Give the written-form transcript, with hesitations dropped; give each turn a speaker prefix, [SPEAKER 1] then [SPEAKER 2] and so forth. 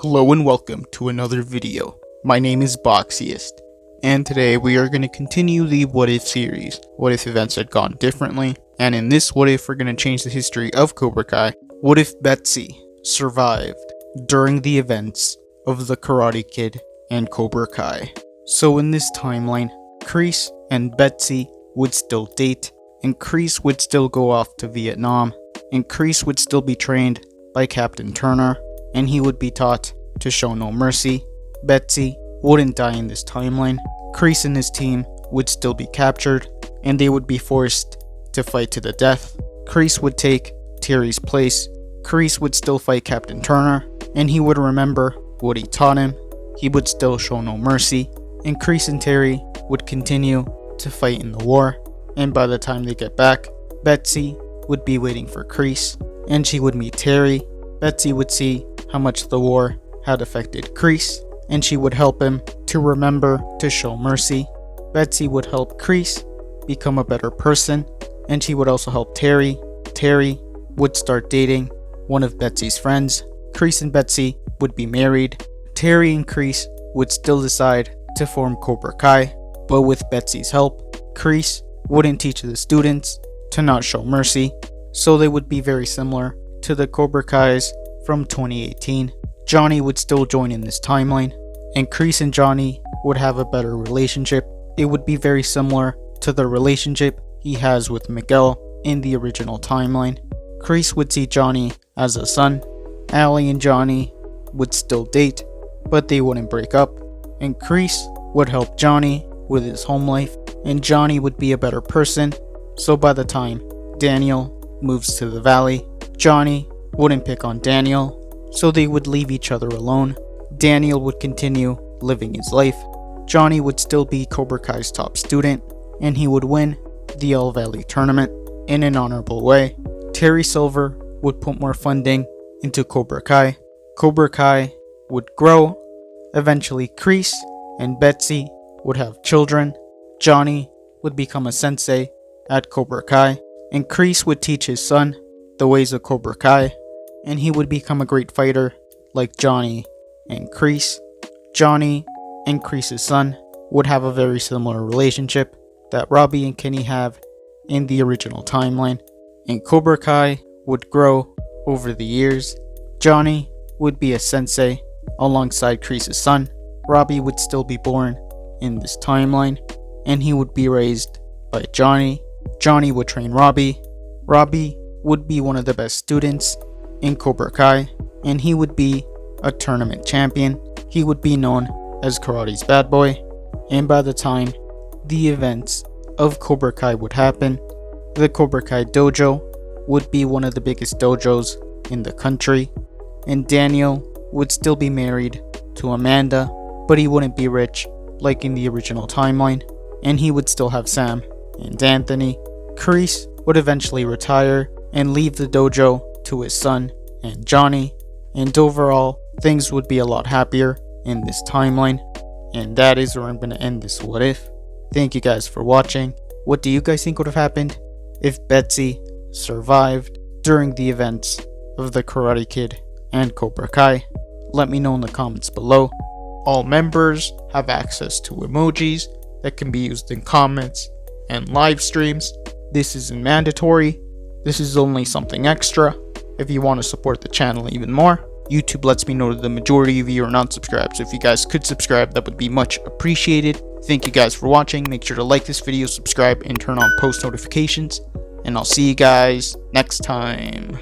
[SPEAKER 1] Hello and welcome to another video. My name is Boxiest, and today we are going to continue the What If series. What if events had gone differently? And in this What If, we're going to change the history of Cobra Kai. What if Betsy survived during the events of the Karate Kid and Cobra Kai? So in this timeline, Kreese and Betsy would still date, and Kreese would still go off to Vietnam, and Kreese would still be trained by Captain Turner, and he would be taught to show no mercy. Betsy wouldn't die in this timeline. Kreese and his team would still be captured, and they would be forced to fight to the death. Kreese would take Terry's place. Kreese would still fight Captain Turner, and he would remember what he taught him. He would still show no mercy, and Kreese and Terry would continue to fight in the war, and by the time they get back, Betsy would be waiting for Kreese, and she would meet Terry. Betsy would see how much the war had affected Kreese, and she would help him to remember to show mercy. Betsy would help Kreese become a better person, and she would also help Terry. Terry would start dating one of Betsy's friends. Kreese and Betsy would be married. Terry and Kreese would still decide to form Cobra Kai, but with Betsy's help, Kreese wouldn't teach the students to not show mercy, so they would be very similar to the Cobra Kais from 2018. Johnny would still join in this timeline, and Kreese and Johnny would have a better relationship. It would be very similar to the relationship he has with Miguel in the original timeline. Kreese would see Johnny as a son. Allie and Johnny would still date, but they wouldn't break up, and Kreese would help Johnny with his home life, and Johnny would be a better person. So by the time Daniel moves to the valley, Johnny wouldn't pick on Daniel, so they would leave each other alone. Daniel would continue living his life. Johnny would still be Cobra Kai's top student, and he would win the All Valley tournament in an honorable way. Terry Silver would put more funding into Cobra Kai. Cobra Kai would grow. Eventually, Kreese and Betsy would have children. Johnny would become a sensei at Cobra Kai, and Kreese would teach his son the ways of Cobra Kai, and he would become a great fighter like Johnny and Kreese. Johnny and Kreese's son would have a very similar relationship that Robbie and Kenny have in the original timeline, and Cobra Kai would grow over the years. Johnny would be a sensei alongside Kreese's son. Robbie would still be born in this timeline, and he would be raised by Johnny. Johnny would train Robbie. Robbie would be one of the best students in Cobra Kai, and he would be a tournament champion. He would be known as Karate's bad boy, and by the time the events of Cobra Kai would happen, the Cobra Kai dojo would be one of the biggest dojos in the country, and Daniel would still be married to Amanda, but he wouldn't be rich like in the original timeline, and he would still have Sam and Anthony. Kreese would eventually retire and leave the dojo to his son and Johnny, and overall things would be a lot happier in this timeline. And that is where I'm going to end this What If. Thank you guys for watching. What do you guys think would have happened if Betsy survived during the events of the Karate Kid and Cobra Kai? Let me know in the comments below. All members have access to emojis that can be used in comments and live streams. This isn't mandatory. This is only something extra if you want to support the channel even more. YouTube lets me know that the majority of you are not subscribed, so if you guys could subscribe, that would be much appreciated. Thank you guys for watching. Make sure to like this video, subscribe, and turn on post notifications, and I'll see you guys next time.